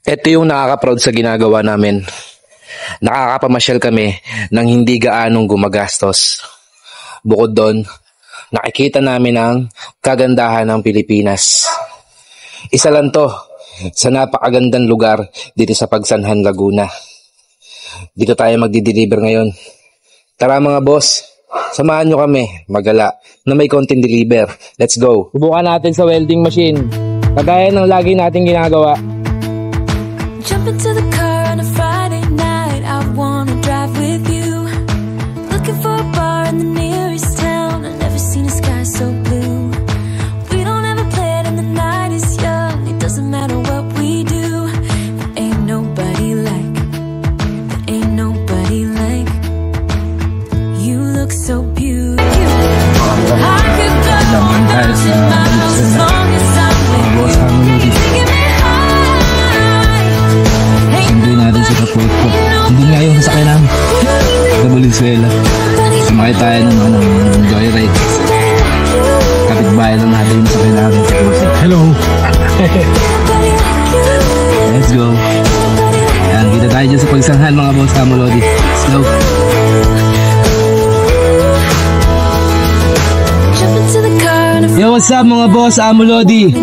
Ito yung nakaka-proud sa ginagawa namin. Nakakapamasyal kami ng hindi gaanong gumagastos. Bukod doon, nakikita namin ang kagandahan ng Pilipinas. Isa lang to sa napakagandang lugar dito sa Pagsanhan, Laguna. Dito tayo magdi-deliver ngayon. Tara mga boss, samahan nyo kami magala na may konting deliver. Let's go! Subukan natin sa welding machine. Kagaya ng lagi nating ginagawa. Jump into the car on a Friday night. I wanna drive with you. Looking for a bar in the nearest town. I've never seen a sky so blue. We don't ever play it and the night is young. It doesn't matter what we do. There ain't nobody like. There ain't nobody like. You look so beautiful. I could go 1,000 miles as long as I'm with you. Natin sa kapot ko. Hindi nga yung sasakyan namin sa Valenzuela. Sumakay tayo ng joyride. Kapitbahay lang natin yung sasakyan natin sa kapot. Hello! Let's go! Ayan, kita tayo dyan sa Pagsanhan mga boss Hamulodi. Let's go! Yo, what's up mga boss Amulodi?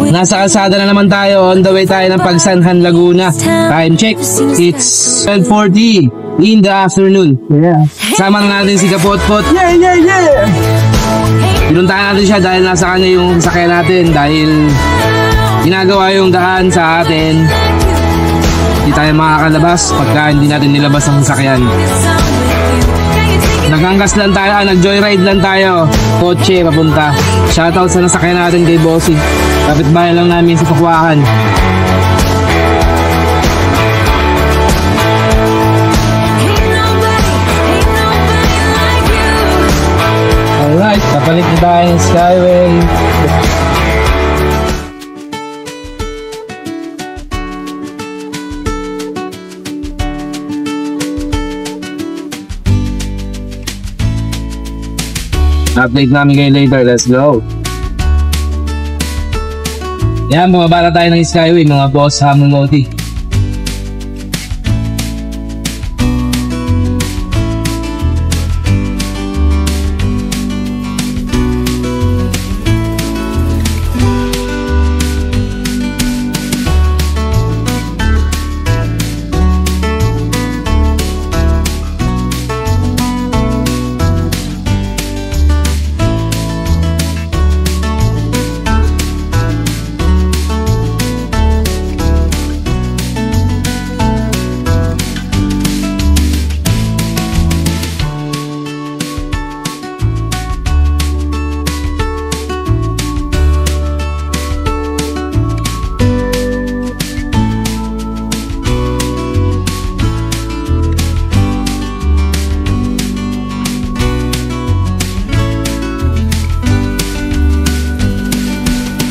Nasa kalsada na naman tayo. On the way tayo ng Pagsanhan, Laguna. Time check, it's 12:40 in the afternoon. Yeah. Sama na natin si Kapotpot. Yeah! Pinuntahan natin siya dahil nasa kanya yung sakyan natin. Dahil ginagawa yung daan sa atin. Hindi tayo makakalabas pagka hindi natin nilabas ang sakyan. Naganggas lang tayo, nag-joyride lang tayo. Kotse, papunta. Shoutout sa nasakyan natin kay Bossy. Kapitbahay lang namin sa Pakwakan. Alright, kapalit na tayo ng Skyway. Update namin kayo later. Let's go. Yan, bumaba na tayo ng Skyway mga boss Hamulodi.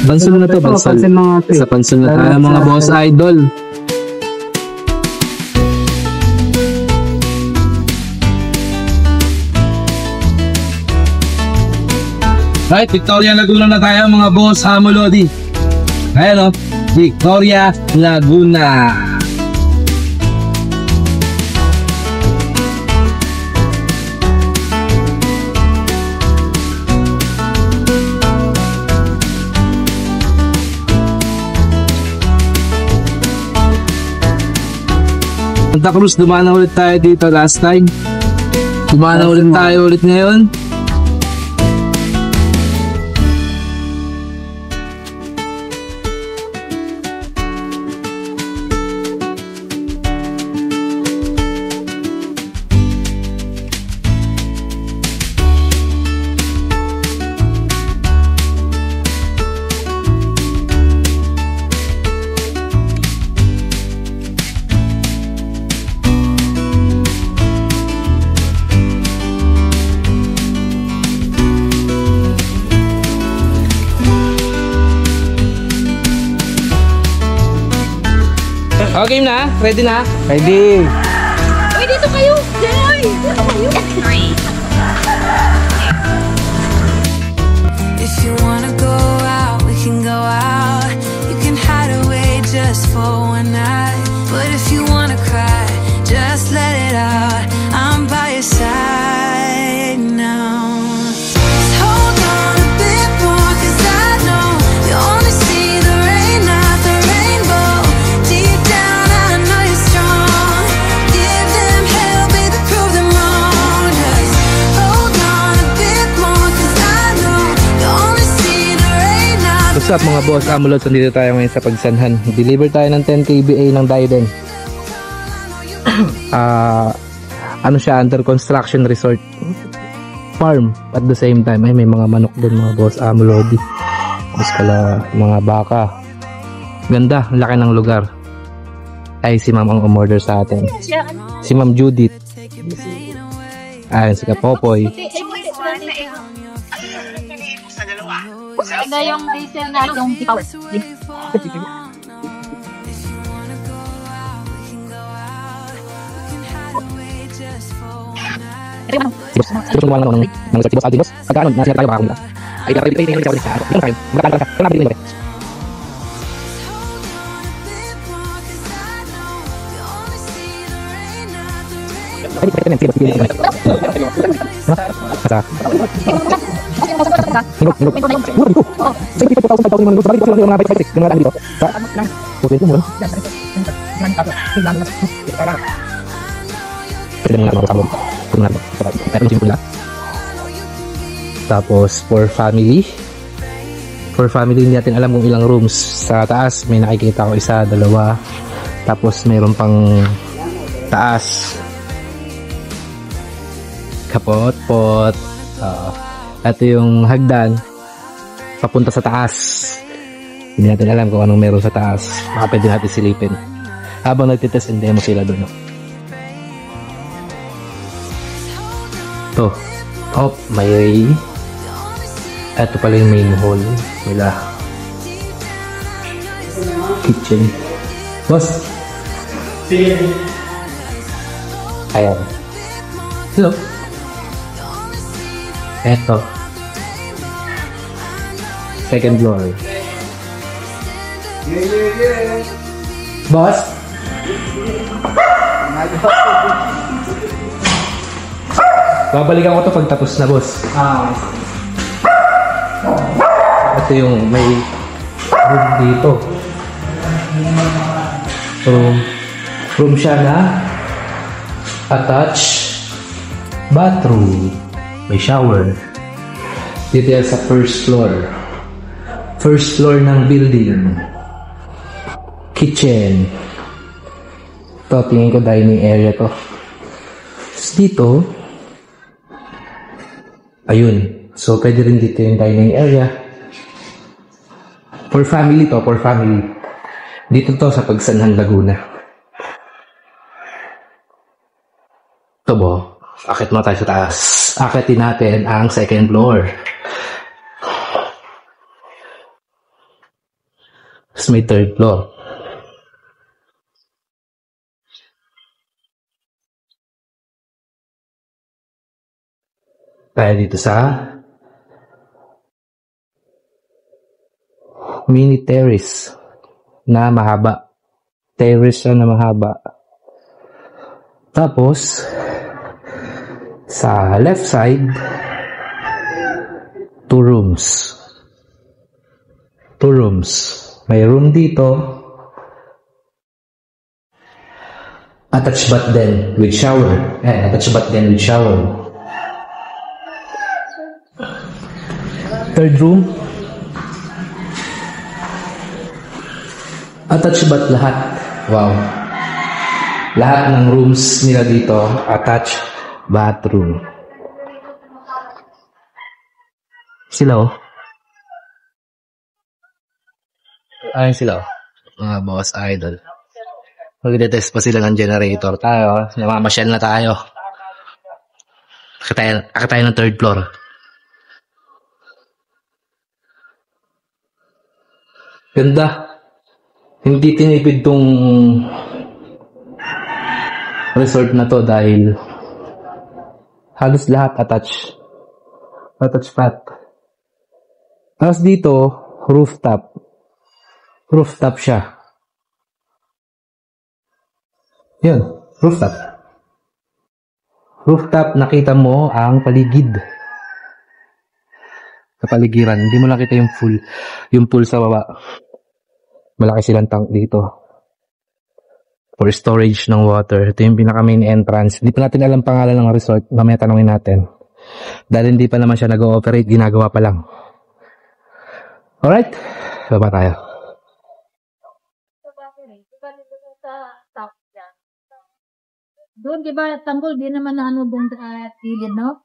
Pansul na to, pansul. Sa pansul na tayo mga boss idol. Right, Victoria Laguna na tayo mga boss Hamulodi. Ayan o, Victoria Laguna. Santa Cruz, dumaan na ulit tayo dito last time. Dumaan na ulit tayo ngayon. Okay na? Ready na? Ready! Uy, dito kayo! Joy! Dito kayo! If you wanna go out, we can go out. You can hide away just just for one night. But if you wanna cry, just let it out. I'm by your side now. Just hold on a bit more, 'cause I know you only see the rain, not the rainbow. Deep down I know you're strong. Give them hell, baby, prove them wrong. Just hold on a bit more, 'cause I know you only see the rain, not the What's up mga boss, Amulots, nandito tayo ngayon sa Pagsanhan. Deliver tayo ng 10 kVA ng Diden. Ano siya, under construction resort farm at the same time. Ay, may mga manok din mga boss, Amulodi. Tapos kala mga baka. Ganda, laki ng lugar. Ay, si ma'am ang umorder sa atin. Si ma'am Judith. Ayun, si Kapopoy. Ito yung diesel na yung power. Si boss, gumawa ng resort. Si boss, Aldi boss. Pagka ano, nasiya tayo makakamila. Ay, ito yung sa ako. Ito tayo. Magkakaroon ka. Ito nabili mo. Ay, ito yung sige, sige. Basta. Nilog. Mura dito. Sa 54,000 mga nilog. Sabalik kasi lang yung mga bike-bike. Yung mga daan dito. Sa 420 mo. Pwede mo nga mga kasama. Tapos for family hindi natin alam kung ilang rooms. Sa taas may nakikita ko isa, dalawa, tapos mayroon pang taas kapot-pot. Ito yung hagdan papunta sa taas. Hindi natin alam kung anong meron sa taas. Baka pwede natin silipin habang nagtitest and demo sila doon. Oh, may ito pala yung main hall nila. Kitchen. Boss. Ayan. Hello. Eto. Second floor. Boss. Babalikan ko to pag tapos na, boss. Ito yung may room dito. Room siya na attached bathroom. May shower. Dito yan sa first floor. First floor ng building. Kitchen. Ito, tingin ko dining area to. Tapos dito, ayun. So, pwede rin dito yung dining area. For family to, for family. Dito to sa Pagsanhan, Laguna. Ito bo, akit mo tayo sa taas. Akitin natin ang second floor. Tapos may third floor. Tayo dito sa mini terrace na mahaba. Terrace na mahaba. Tapos, sa left side, 2 rooms. 2 rooms. May room dito. Attached bath then with shower. Attached bath then with shower. Third room. Attached bath lahat. Wow. Lahat ng rooms nila dito, attached bathroom. Sila oh. Ayun sila oh. Mga boss idol. Magde-test pa sila ng generator. Tayo, namamasyal na tayo. Akit tayo ng third floor. Ganda. Hindi tinipid tong resort na to dahil halos lahat attached bath. Tapos dito, rooftop siya. Yun, rooftop. Rooftop, nakita mo ang paligid. Sa paligiran, hindi mo nakita yung pool sa baba. Malaki silang tank dito. For storage ng water. Ito yung pinaka main entrance. Hindi pa natin alam pangalan ng resort. Mamaya tanongin natin. Dahil hindi pa naman siya nag-ooperate, ginagawa pa lang. Alright, baba tayo. Doon, di ba, tanggol, di naman na ano doon sa gilid, no?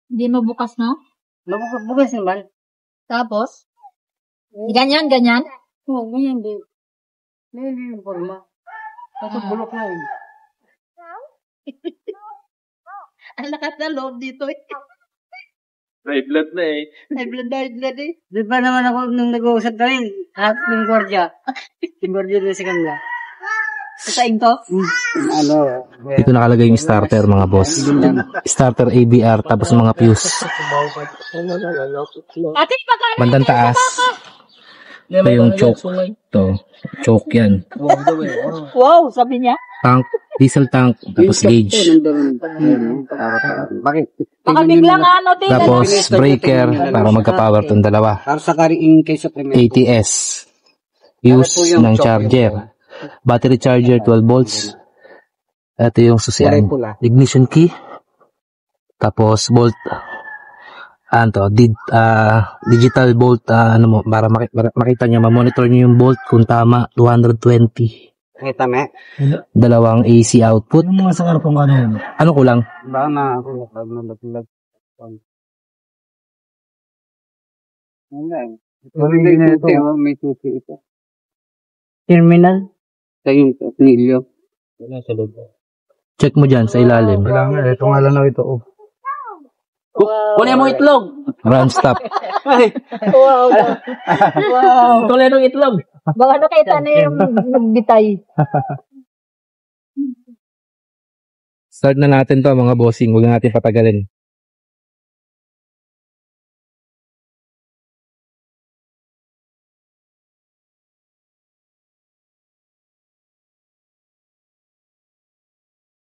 Hindi mabukas, no? Bukas naman. Tapos, ganyan. Oo, ganyan din. May forma. Tapos bulok na yun. ang lakas na loob dito eh. May blood na eh. High blood eh. Di ba naman ako nung nag-uusap na rin? Yung gwardiya. Yung gwardiya doon sa kanila. Sa to? Ano? Dito nakalagay yung starter, mga boss. Starter ABR, tapos mga fuse. Ate, pagkano? Bandang taas. Ito yung choke. Ito. Choke yan. Wow, sabi niya. Tank, diesel tank, tapos gauge. Bakit? Baka biglang ano, din. Tapos breaker para magka-power itong dalawa. Para sa in case of emergency. ATS. Use ng charger. Battery charger, 12 volts. Ito yung susian. Ignition key. Tapos bolt. Digital bolt. Para makita nyo, ma-monitor nyo yung bolt kung tama. 220. Kita me? Dalawang AC output. Yung mga sakar kung ano yun? Ano kulang? Baka na ako naglag. Wala. May tuti ito. Terminal? Sa yung nilyo. Wala sa loob. Check mo dyan sa ilalim. Kailangan, ito nga lang na ito. Oh. Kunin mo itlog! Run stop. Wow. Kunin mo itlog! Baka nakita na yung nagbitay. Start na natin to, mga bossing. Huwag na natin patagalin.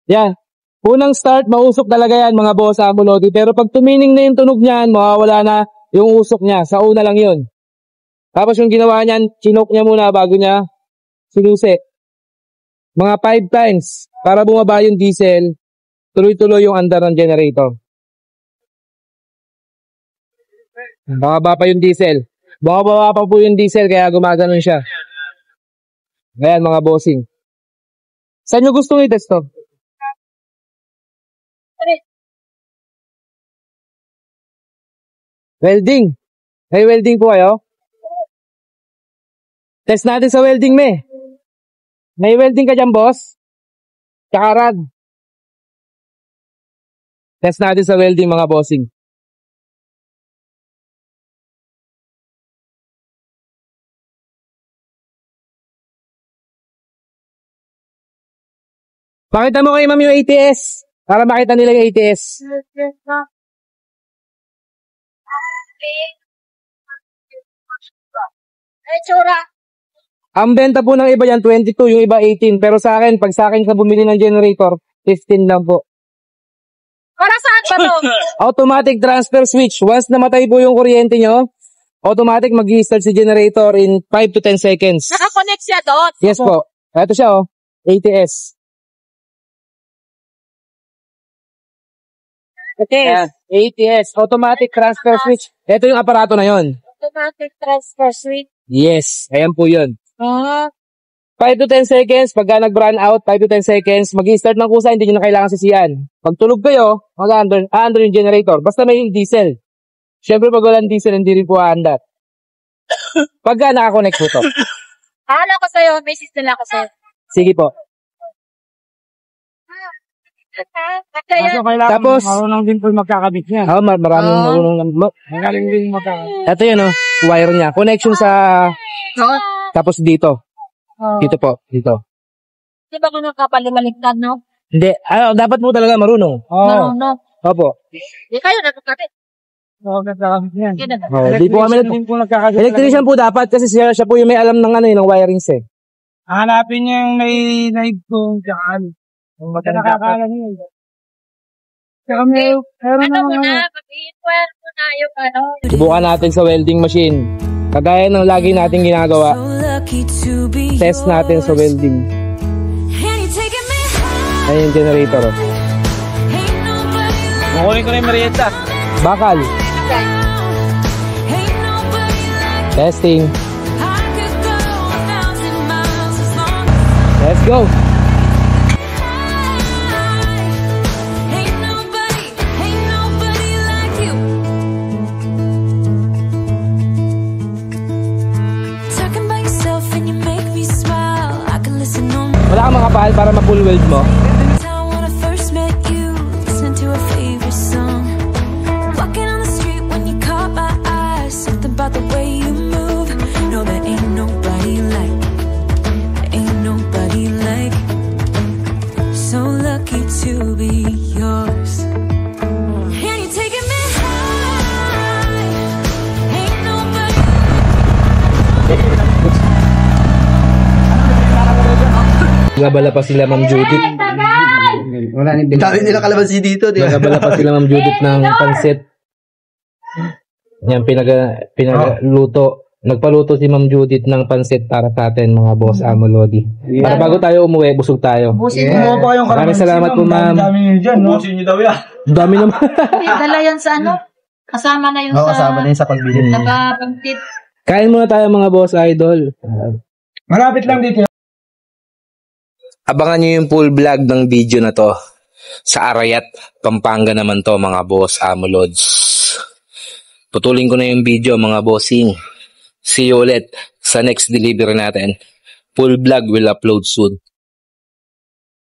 Yan. Unang start, mausok talaga yan, mga boss sa Amulodi. Pero pag tumining na yung tunog niyan, mawawala na yung usok niya. Sa una lang yun. Tapos yung ginawa niyan, chinok niya muna bago niya sinusi. Mga 5 times para bumaba yung diesel, tuloy-tuloy yung andar ng generator. Bababa pa yung diesel. Bababa pa po yung diesel kaya gumaganon siya. Ayan, mga bossing. Saan nyo gustong i-test to? Welding. May welding po kayo? Test natin sa welding, me. May welding ka dyan, boss? Tsaka rad. Test natin sa welding, mga bossing. Pakita mo kay ma'am yung ATS. Para makita nila yung ATS. Tsura. Ang benta po ng iba yan, 22, yung iba 18. Pero sa akin, pag sa akin sa bumili ng generator, 15 lang po. Para saan ba to? Automatic transfer switch. Once namatay po yung kuryente nyo, automatic mag-i-start si generator in 5 to 10 seconds. Nakakonect siya doon. Yes po. Ito siya, oh. ATS. ATS. Automatic transfer switch. Ito yung aparato na yon. Automatic transfer switch. Yes. Ayan po yun. Ah. 5 to 10 seconds, pagka nag-run out, 5 to 10 seconds, mag-i-start ng kusa, hindi nyo na kailangan sisiyan. Pag tulog kayo, mag-under yung generator. Basta may diesel. Siyempre, pag walang diesel, hindi rin po aandar. Pagka nakakonect po to. Ano ko sa'yo? May system lang ako sa'yo. Sige po. Kaya, Tapos, Marunong din po magkakabit niya. maraming marunong lang. Magaling din magkakabit. Ito yun, oh, wire niya. Connection sa, tapos dito. Dito po, dito. di ba kung nakapalimaligtad, no? Hindi, dapat mo talaga marunong. Marunong. Opo. Di kayo nagkakabit. Oo, magkakabit niyan. Di po kami Din po nagkakabit. electrician po dapat kasi siya po yung may alam ng ng wirings eh. Hanapin niya yung may live ko. Tsaka ano. Basta nakakala niya. Tsaka meron naman mag-inquire mo na yung ano. Subukan natin sa welding machine. Kagaya ng lagi nating ginagawa, So lucky to be test natin sa yours. welding. And you're taking me high. Ayun yung generator. Oh. Ain't nobody like Kukunin ko na yung merienda. Bakal. Ain't nobody like Testing. I could go 1,000 miles as long Let's go. Ain't nobody like you. Talking by yourself and you make me smile. I can listen on Wala kang makapal para ma-full weld mo. time when I first met you, listening to a favorite song. Walking on the street when you caught my eyes, something about the way you move. No, there ain't nobody like. So lucky to be yours. And you're taking me high. Ain't nobody. Nagabala pa sila Ma'am Judith. Wala ni Dami nila kalamansi dito, di ba? Nagabala pa sila Ma'am Judith ng pansit. Yan, pinagluto. Nagpaluto si Ma'am Judith ng pansit para sa atin, mga boss Amo Lodi. Para bago tayo umuwi, busog tayo. Busin Kumuha mo. pa kayong Maraming salamat po, ma'am. Dami niyo dyan, no? Ubusin niyo daw yan. Dami naman. Dala yan sa ano? Kasama na yun Oo, sa... kasama na yun sa pagbili. Nakapagtit. Kain muna tayo mga boss idol. Malapit lang dito. Abangan nyo yung full vlog ng video na to. Sa Arayat, Pampanga naman to mga boss Amo Lods. Putulin ko na yung video mga bossing. See you ulit sa next delivery natin. Full vlog will upload soon.